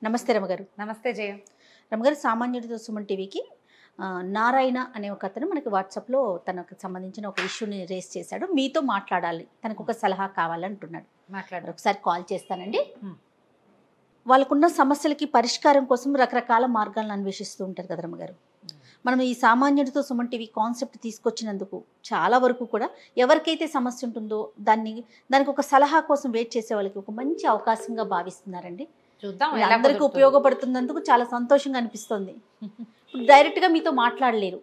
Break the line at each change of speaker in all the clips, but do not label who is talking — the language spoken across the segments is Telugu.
నమస్తే రమగారు.
నమస్తే జయ.
రమగారు, సామాన్యుడితో సుమన్ టీవీకి నారాయణ అనే ఒక అతను మనకి వాట్సాప్లో తనకు సంబంధించిన ఒక ఇష్యూని రేస్ చేశాడు. మీతో మాట్లాడాలి, తనకు ఒక సలహా కావాలంటున్నాడు.
మాట్లాడారు.
ఒకసారి కాల్ చేస్తానండి. వాళ్ళకున్న సమస్యలకి పరిష్కారం కోసం రకరకాల మార్గాలను అన్వేషిస్తూ ఉంటారు కదా రమగారు. మనం ఈ సామాన్యుడితో సుమన్ టీవీ కాన్సెప్ట్ తీసుకొచ్చినందుకు చాలా వరకు కూడా ఎవరికైతే సమస్య ఉంటుందో దానికి ఒక సలహా కోసం వెయిట్ చేసే వాళ్ళకి ఒక మంచి అవకాశంగా భావిస్తున్నారండి.
చూద్దాం,
అందరికీ ఉపయోగపడుతున్నందుకు చాలా సంతోషంగా అనిపిస్తుంది. ఇప్పుడు డైరెక్ట్గా మీతో మాట్లాడలేరు,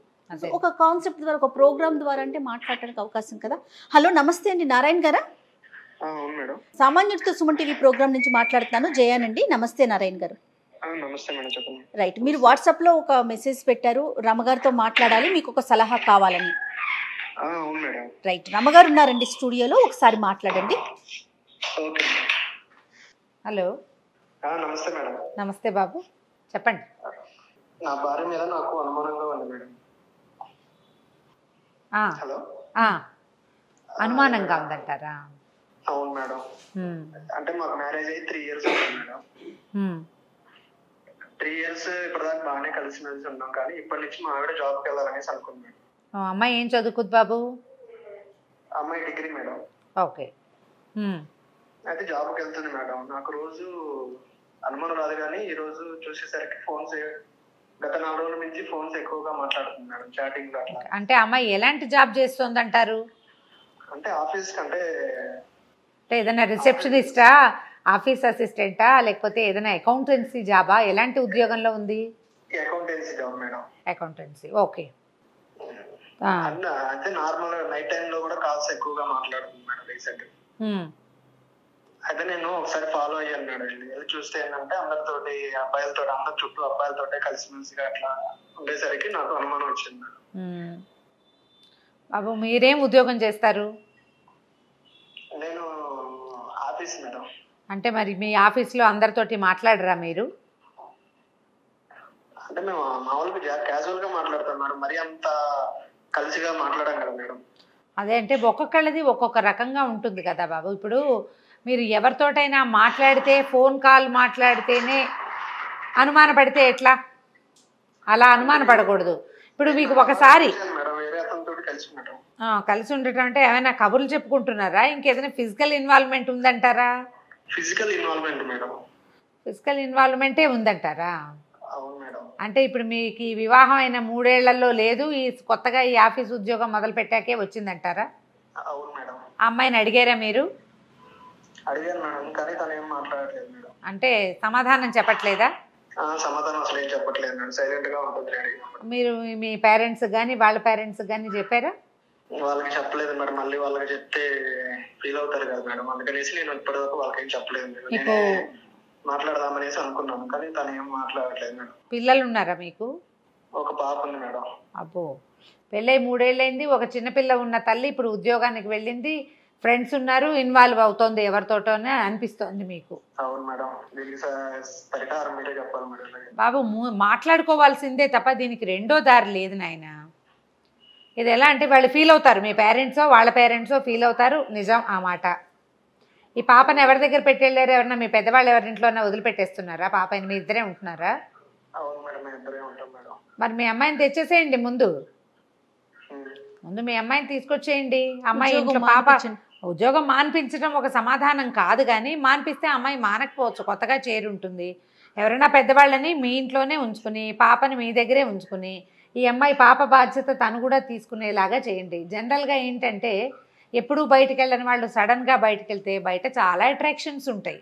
ఒక కాన్సెప్ట్ ద్వారా, ఒక ప్రోగ్రామ్ ద్వారా అంటే మాట్లాడడానికి అవకాశం కదా. హలో, నమస్తే అండి, నారాయణ గారా? సామాన్యుడితో సుమన్ టీవీ ప్రోగ్రామ్ నుంచి మాట్లాడుతున్నాను, జయానండి. నమస్తే నారాయణ గారు. రైట్, మీరు వాట్సాప్లో ఒక మెసేజ్ పెట్టారు, రమగారితో మాట్లాడాలి, మీకు ఒక సలహా కావాలని. రైట్, రమగారు ఉన్నారండి స్టూడియోలో, ఒకసారి మాట్లాడండి.
హలో.
నమస్తే మేడం.
నమస్తే బాబు, చెప్పండి.
నా భార్య మీద నాకు అనుమానంగా ఉంది మేడం. హలో.
అనుమానంగా ఉందంటారా?
అవును మేడం. అంటే మాకు మ్యారేజ్ అయ్యి 3 years అవుతుంది మేడం. 3 years ఇప్పటిదాకా బాగానే కలిసిమెలిసి ఉన్నాం, కానీ ఇప్పటి నుంచి మా ఆవిడ జాబ్కి వెళ్ళాలనేసి అనుకున్నాం.
అమ్మాయి ఏం చదువుకుంది బాబు?
అమ్మాయి డిగ్రీ మేడం.
ఓకే.
అయితే జాబ్కి వెళ్తుంది మేడం. నాకు రోజు అనుమానం రాదు, కానీ ఈ రోజు చూసేసరికి ఫోన్స్ గత 4 రోజుల నుంచి ఫోన్స్ ఎక్కువగా మాట్లాడుతుంది మేడం, చాటింగ్ అట్లా.
అంటే అమ్మాయి ఎలాంటి జాబ్ చేస్తుంది అంటారు?
అంటే ఆఫీస్ కంటే
ఏదైనా రిసెప్షనిస్టా, ఆఫీస్ అసిస్టెంటా, లేకపోతే ఏదైనా అకౌంటెన్సీ జాబా? ఎలాంటి ఉద్యోగంలో ఉంది?
Accountancy job madam.
Accountancy, okay.
అంటే నార్మల్ నైట్ టైం లో కూడా కాల్స్ ఎక్కువగా మాట్లాడుతుంది మేడం రీసెంట్. అయితే నేను ఒకసారి ఫాలో అయ్యాను మేడం. ఇది చూస్తే ఏంటంటే అందరితోటి అబ్బాయిలతో, అందరి చుట్టూ అబ్బాయిలతోటే కలిసిమెలిసిగా అట్లా ఉండేసరికి నాకు అనుమానం వచ్చింది మేడం.
బాబు, మీరేం ఉద్యోగం చేస్తారు?
నేను ఆఫీస్ మేడం.
అంటే మరి మీ ఆఫీస్లో అందరితోటి మాట్లాడరా మీరు?
అంటే మేము మామూలుగా క్యాజువల్ గా మాట్లాడతాం మేడం, మరి అంత కలిసిగా మాట్లాడాం కదా మేడం.
అదే, అంటే ఒక్కొక్కళ్ళది ఒక్కొక్క రకంగా ఉంటుంది కదా బాబు. ఇప్పుడు మీరు ఎవరితోటైనా మాట్లాడితే, ఫోన్ కాల్ మాట్లాడితేనే అనుమానపడితే ఎట్లా? అలా అనుమానపడకూడదు. ఇప్పుడు మీకు ఒకసారి కలిసి ఉండటం అంటే ఏమైనా కబుర్లు చెప్పుకుంటున్నారా, ఇంకేదైనా ఫిజికల్ ఇన్వాల్వ్మెంట్ ఉందంటారా?
Physical involvement madam.
ఫిజికల్ ఇన్వాల్వ్మెంటే ఉందంటారా?
అవును మేడం.
అంటే ఇప్పుడు మీకు ఈ వివాహం అయిన 3 ఏళ్లలో లేదు, ఈ కొత్తగా ఈ ఆఫీస్ ఉద్యోగం మొదలు పెట్టాకే వచ్చిందంటారా?
అవును మేడం.
ఆ అమ్మాయిని అడిగారా మీరు?
అడిగాను మేడం, కానీ తను ఏం మాట్లాడట్లేదు మేడం.
అంటే సమాధానం చెప్పట్లేదా?
సమాధానం అసలు ఏం చెప్పట్లేదు మేడం, సైలెంట్ గా ఉంటుంది.
మీరు మీ పేరెంట్స్ కానీ వాళ్ళ పేరెంట్స్ కానీ చెప్పారా?
వాళ్ళకి చెప్పలేదు మేడం, మళ్ళీ వాళ్ళకి చెప్తే ఫీల్ అవుతారు కదా మేడం, అందుకనేసి నేను ఇప్పటివరకు వాళ్ళకి ఏం చెప్పలేదు మేడం. నేను మాట్లాడదామనేసి అనుకున్నాను, కానీ తను ఏం మాట్లాడట్లేదు మేడం.
పిల్లలు ఉన్నారా మీకు?
ఒక పాప ఉంది మేడం.
అబ్బో, పెళ్ళై 3 ఏళ్ళైంది, ఒక చిన్నపిల్ల ఉన్న తల్లి ఇప్పుడు ఉద్యోగానికి వెళ్ళింది, ఫ్రెండ్స్ ఉన్నారు, ఇన్వాల్వ్ అవుతోంది ఎవరితోటోనే అనిపిస్తోంది మీకు.
అవును మేడం, దీనికి పరిహారం మీరే చెప్పాలి మేడం.
బాబు, మాట్లాడుకోవాల్సిందే తప్ప దీనికి రెండో దారి లేదు నాయన. ఇది ఎలా అంటే వాళ్ళు ఫీల్ అవుతారు, మీ పేరెంట్సో వాళ్ళ పేరెంట్సో ఫీల్ అవుతారు, నిజం ఆ మాట. ఈ పాపని ఎవరి దగ్గర పెట్టెళ్ళారు? ఎవరన్నా మీ పెద్దవాళ్ళు ఎవరింట్లోనే వదిలిపెట్టేస్తున్నారా? పాపని మీ ఇద్దరే ఉంటున్నారా?
అవును మేడం, మేము ఇద్దరే ఉంటాం మేడం.
మరి మీ అమ్మాయిని తెచ్చేసేయండి, ముందు మీ అమ్మాయిని తీసుకొచ్చేయండి. అమ్మాయి పాప ఉద్యోగం మాన్పించడం ఒక సమాధానం కాదు, కానీ మాన్పిస్తే అమ్మాయి మానకపోవచ్చు, కొత్తగా చేరి ఉంటుంది. ఎవరైనా పెద్దవాళ్ళని మీ ఇంట్లోనే ఉంచుకుని, పాపని మీ దగ్గరే ఉంచుకుని, ఈ అమ్మాయి పాప బాధ్యత తను కూడా తీసుకునేలాగా చేయండి. జనరల్గా ఏంటంటే ఎప్పుడూ బయటికి వెళ్ళని వాళ్ళు సడన్గా బయటికి వెళ్తే బయట చాలా అట్రాక్షన్స్ ఉంటాయి.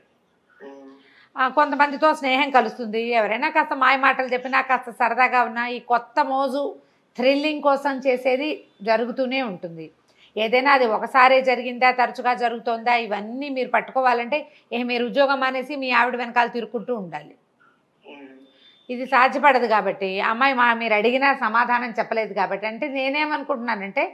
కొంతమందితో స్నేహం కలుస్తుంది, ఎవరైనా కాస్త మాయ మాటలు చెప్పినా, కాస్త సరదాగా ఉన్నా, ఈ కొత్త మోజు థ్రిల్లింగ్ కోసం చేసేది జరుగుతూనే ఉంటుంది. ఏదైనా అది ఒకసారే జరిగిందా, తరచుగా జరుగుతుందా, ఇవన్నీ మీరు పట్టుకోవాలంటే మీరు ఉద్యోగం అనేసి మీ ఆవిడ వెనకాల తిరుక్కుంటూ ఉండాలి. ఇది సాధ్యపడదు. కాబట్టి అమ్మాయి మీరు అడిగినా సమాధానం చెప్పలేదు కాబట్టి, అంటే నేనేమనుకుంటున్నానంటే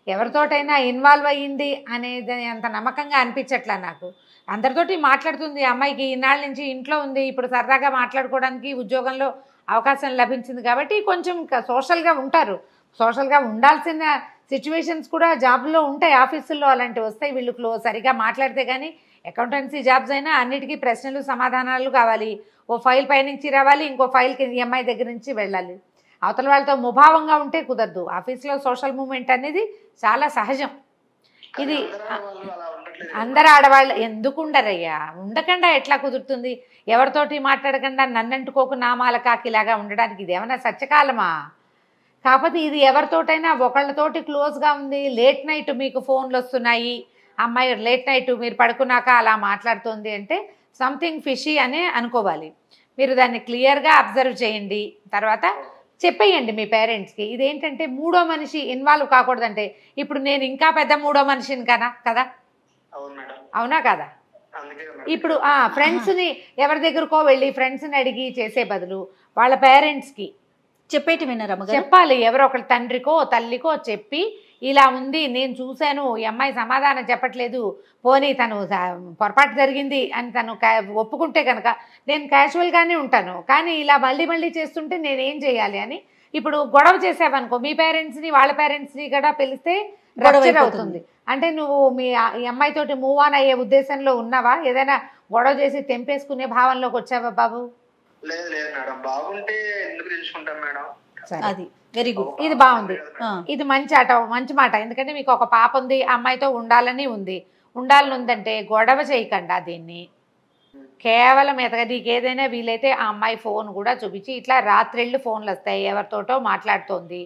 ఎవరితోటైనా ఇన్వాల్వ్ అయ్యింది అనేది అంత నమ్మకంగా అనిపించట్లా నాకు. అందరితోటి మాట్లాడుతుంది, అమ్మాయికి ఇన్నాళ్ళ నుంచి ఇంట్లో ఉంది, ఇప్పుడు సరదాగా మాట్లాడుకోవడానికి ఉద్యోగంలో అవకాశం లభించింది కాబట్టి కొంచెం సోషల్గా ఉంటారు. సోషల్గా ఉండాల్సిన సిచ్యువేషన్స్ కూడా జాబ్లో ఉంటాయి, ఆఫీసుల్లో అలాంటివి వస్తాయి. వీళ్ళు సరిగా మాట్లాడితే కానీ అకౌంటెన్సీ జాబ్స్ అయినా అన్నిటికీ ప్రశ్నలు సమాధానాలు కావాలి. ఓ ఫైల్ పైనుంచి రావాలి, ఇంకో ఫైల్కి ఈఎంఐ దగ్గర నుంచి వెళ్ళాలి. అవతల వాళ్ళతో ముభావంగా ఉంటే కుదరదు. ఆఫీస్లో సోషల్ మూమెంట్ అనేది చాలా సహజం. ఇది అందరు ఆడవాళ్ళు ఎందుకు ఉండరయ్యా, ఉండకుండా ఎట్లా కుదురుతుంది? ఎవరితోటి మాట్లాడకుండా నన్నంటుకోకు నామాల కాకిలాగా ఉండడానికి ఇది ఏమన్నా సత్యకాలమా? కాకపోతే ఇది ఎవరితోటైనా ఒకళ్ళతోటి క్లోజ్గా ఉంది. లేట్ నైట్ మీకు ఫోన్లు వస్తున్నాయి, అమ్మాయి లేట్ నైట్ మీరు పడుకున్నాక అలా మాట్లాడుతుంది అంటే సంథింగ్ ఫిషీ అనే అనుకోవాలి. మీరు దాన్ని క్లియర్గా అబ్జర్వ్ చేయండి, తర్వాత చెప్పేయండి మీ పేరెంట్స్కి. ఇదేంటంటే మూడో మనిషి ఇన్వాల్వ్ కాకూడదంటే ఇప్పుడు నేను ఇంకా పెద్ద మూడో మనిషిని కదా, అవునా కదా? ఇప్పుడు ఫ్రెండ్స్ని ఎవరి దగ్గరకో వెళ్ళి ఫ్రెండ్స్ని అడిగి చేసే బదులు వాళ్ళ పేరెంట్స్కి
చెప్పేటి విన్నారా
చెప్పాలి. ఎవరో ఒకళ్ళ తండ్రికో తల్లికో చెప్పి ఇలా ఉంది, నేను చూశాను, ఈ అమ్మాయి సమాధానం చెప్పట్లేదు, పోనీ తను పొరపాటు జరిగింది అని తను ఒప్పుకుంటే కనుక నేను క్యాజువల్గానే ఉంటాను, కానీ ఇలా మళ్ళీ చేస్తుంటే నేనేం చేయాలి అని. ఇప్పుడు గొడవ చేసావనుకో మీ పేరెంట్స్ని వాళ్ళ పేరెంట్స్ని కూడా పిలిస్తే రప్చర్ అవుతుంది. అంటే నువ్వు మీ ఈ అమ్మాయితోటి మూవ్ ఆన్ అయ్యే ఉద్దేశంలో ఉన్నావా? ఏదైనా గొడవ చేసి తెంపేసుకునే భావనలోకి వచ్చావా బాబు?
లేదు లేదు మేడం, బాగుంటే ఎందుకు తెలుసుకుంటాం మేడం.
అది వెరీ గుడ్,
ఇది బాగుంది, ఇది మంచి మాట. ఎందుకంటే మీకు ఒక పాప ఉంది, అమ్మాయితో ఉండాలని ఉందంటే గొడవ చేయకుండా దీన్ని కేవలం నీకు ఏదైనా వీలైతే ఆ అమ్మాయి ఫోన్ కూడా చూపించి ఇట్లా రాత్రిళ్ళు ఫోన్లు వస్తాయి, ఎవరితోటో మాట్లాడుతోంది,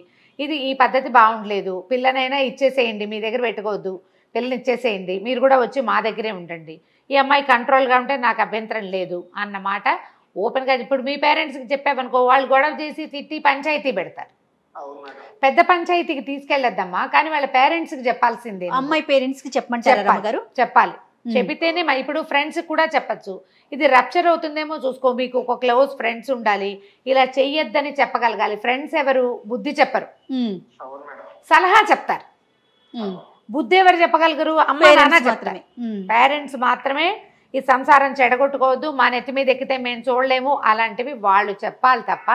ఈ పద్ధతి బాగుండలేదు, పిల్లనైనా ఇచ్చేసేయండి, మీ దగ్గర పెట్టుకోవద్దు, పిల్లని ఇచ్చేసేయండి, మీరు కూడా వచ్చి మా దగ్గరే ఉండండి, ఈ అమ్మాయి కంట్రోల్గా ఉంటే నాకు అభ్యంతరం లేదు అన్నమాట ఓపెన్గా. ఇప్పుడు మీ పేరెంట్స్కి చెప్పావనుకో వాళ్ళు గొడవ చేసి తిట్టి పంచాయతీ పెడతారు. పెద్ద పంచాయతీకి తీసుకెళ్ళొద్దమ్మా, కానీ వాళ్ళ పేరెంట్స్కి చెప్పాల్సిందే.
అమ్మాయి పేరెంట్స్కి చెప్పమంటారు,
చెప్పాలి. చెప్పితేనే ఇప్పుడు ఫ్రెండ్స్ కూడా చెప్పచ్చు. ఇది రప్చర్ అవుతుందేమో చూసుకో, మీకు ఒక క్లోజ్ ఫ్రెండ్స్ ఉండాలి, ఇలా చెయ్యొద్దని చెప్పగలగాలి. ఫ్రెండ్స్ ఎవరు బుద్ధి చెప్పరు, సలహా చెప్తారు. బుద్ధి ఎవరు చెప్పగలగరు? అమ్మ నాన్న చెప్తారు. పేరెంట్స్ మాత్రమే ఈ సంసారం చెడగొట్టుకోవద్దు, మా నెత్తి మీద ఎక్కితే మేము చూడలేము అలాంటివి వాళ్ళు చెప్పాలి తప్ప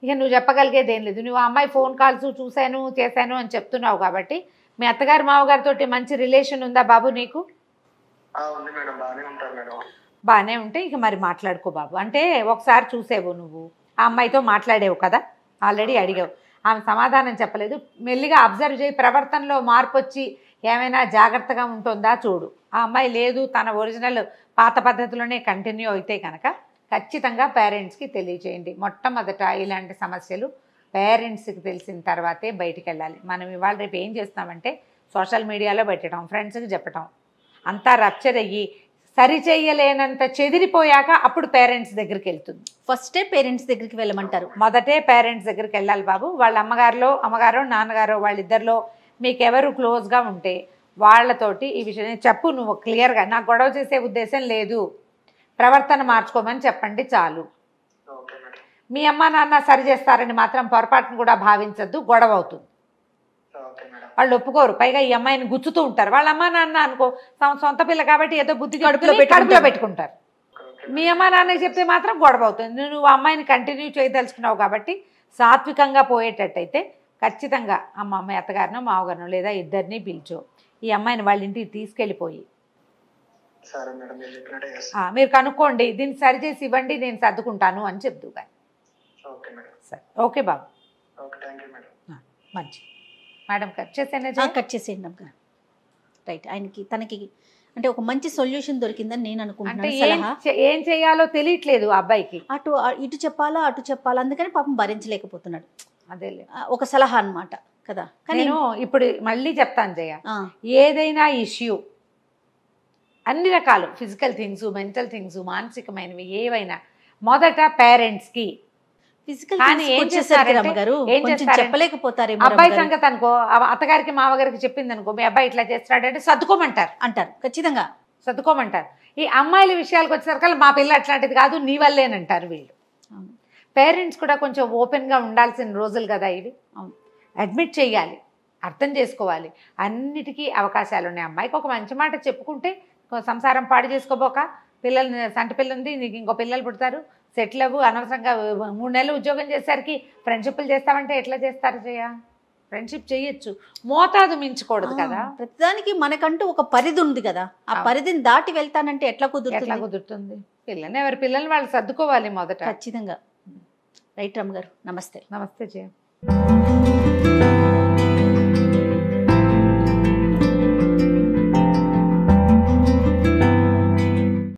ఇక నువ్వు చెప్పగలిగేది ఏం లేదు. నువ్వు అమ్మాయి ఫోన్ కాల్స్ చూశాను చేశాను అని చెప్తున్నావు కాబట్టి మీ అత్తగారు మామగారితో మంచి రిలేషన్ ఉందా బాబు నీకు? బాగానే ఉంటే ఇక మరి మాట్లాడుకో బాబు. అంటే ఒకసారి చూసేవు, నువ్వు ఆ అమ్మాయితో మాట్లాడేవు కదా, ఆల్రెడీ అడిగావు, ఆమె సమాధానం చెప్పలేదు. మెల్లిగా అబ్జర్వ్ చేయి, ప్రవర్తనలో మార్పు వచ్చి ఏమైనా జాగ్రత్తగా ఉంటుందా చూడు. ఆ అమ్మాయి లేదు, తన ఒరిజినల్ పాత పద్ధతిలోనే కంటిన్యూ అయితే కనుక ఖచ్చితంగా పేరెంట్స్కి తెలియచేయండి. మొట్టమొదట ఇలాంటి సమస్యలు పేరెంట్స్కి తెలిసిన తర్వాతే బయటికి వెళ్ళాలి. మనం ఇవాళ రేపు ఏం చేస్తామంటే సోషల్ మీడియాలో పెట్టడం, ఫ్రెండ్స్కి చెప్పటం, అంతా రప్చర్ అయ్యి సరి చేయలేనంత చెదిరిపోయాక అప్పుడు పేరెంట్స్ దగ్గరికి వెళ్తుంది.
ఫస్టే పేరెంట్స్ దగ్గరికి వెళ్ళమంటారు.
మొదటే పేరెంట్స్ దగ్గరికి వెళ్ళాలి బాబు. వాళ్ళ అమ్మగారో నాన్నగారో వాళ్ళిద్దరిలో మీకెవరు క్లోజ్గా ఉంటే వాళ్ళతోటి ఈ విషయం చెప్పు. నువ్వు క్లియర్గా నాకు గొడవ చేసే ఉద్దేశం లేదు, ప్రవర్తన మార్చుకోమని చెప్పండి చాలు. మీ అమ్మ నాన్న సరి చేస్తారని మాత్రం పొరపాటును కూడా భావించద్దు, గొడవ అవుతుంది. వాళ్ళు ఒప్పుకోరు, పైగా ఈ అమ్మాయిని గుచ్చుతూ ఉంటారు. వాళ్ళ అమ్మ నాన్న అనుకో సొంత పిల్ల కాబట్టి ఏదో బుద్ధి కడుపులో పెట్టుకుంటారు. మీ అమ్మ నాన్నకి చెప్తే మాత్రం గొడవ అవుతుంది. నువ్వు అమ్మాయిని కంటిన్యూ చేయదలుచుకున్నావు కాబట్టి సాత్వికంగా పోయేటట్టయితే ఖచ్చితంగా అమ్మాయి అత్తగారినో మావగారినో లేదా ఇద్దరిని పిలిచో ఈ అమ్మాయిని వాళ్ళ ఇంటికి తీసుకెళ్ళిపోయి మీరు కనుక్కోండి, దీన్ని సరిచేసి ఇవ్వండి, నేను సర్దుకుంటాను అని చెప్దు కానీ. సరే, ఓకే బాబు, మంచి మేడం. కట్
చేసేయండి అమ్మా. రైట్, తనకి అంటే ఒక మంచి సొల్యూషన్ దొరికిందని నేను అనుకుంటున్నాను.
ఏం చేయాలో తెలియట్లేదు అబ్బాయికి,
ఇటు చెప్పాలా అటు చెప్పాలా, అందుకని పాపం భరించలేకపోతున్నాడు.
అదే
ఒక సలహా అన్నమాట కదా.
నేను ఇప్పుడు మళ్ళీ చెప్తాను జయ, ఏదైనా ఇష్యూ అన్ని రకాలు ఫిజికల్ థింగ్స్, మెంటల్ థింగ్స్, మానసికమైనవి ఏవైనా మొదట పేరెంట్స్కి.
చెప్పలేకపోతారు.
అబ్బాయి సంగతి అనుకో, అత్తగారికి మామగారికి చెప్పింది అనుకో, మీ అబ్బాయి ఇట్లా చేస్తాడంటే సర్దుకోమంటారు,
అంటారు, ఖచ్చితంగా
సర్దుకోమంటారు. ఈ అమ్మాయిల విషయాలకు వచ్చేసరికి మా పిల్ల అట్లాంటిది కాదు, నీ వల్లేనంటారు వీళ్ళు. పేరెంట్స్ కూడా కొంచెం ఓపెన్గా ఉండాల్సిన రోజులు కదా ఇవి. అడ్మిట్ చేయాలి, అర్థం చేసుకోవాలి, అన్నిటికీ అవకాశాలు ఉన్నాయి. అమ్మాయికి ఒక మంచి మాట చెప్పుకుంటే సంసారం పాడు చేసుకోబోక, సంటి పిల్ల ఉంది, నీకు ఇంకో పిల్లలు పుడతారు, సెటిల్ అవ్వు, అనవసరంగా 3 నెలలు ఉద్యోగం చేసేసరికి ఫ్రెండ్షిప్లు చేస్తామంటే ఎట్లా చేస్తారు జయ? ఫ్రెండ్షిప్ చేయొచ్చు, మోతాదు మించకూడదు కదా.
ప్రతిదానికి మనకంటూ ఒక పరిధి ఉంది కదా, ఆ పరిధిని దాటి వెళ్తానంటే ఎట్లా
కుదురుతుంది? ఎవరి పిల్లల్ని వాళ్ళు సర్దుకోవాలి మొదట.
ఖచ్చితంగా. రైట్ రమ్మ గారు, నమస్తే.
నమస్తే జయ.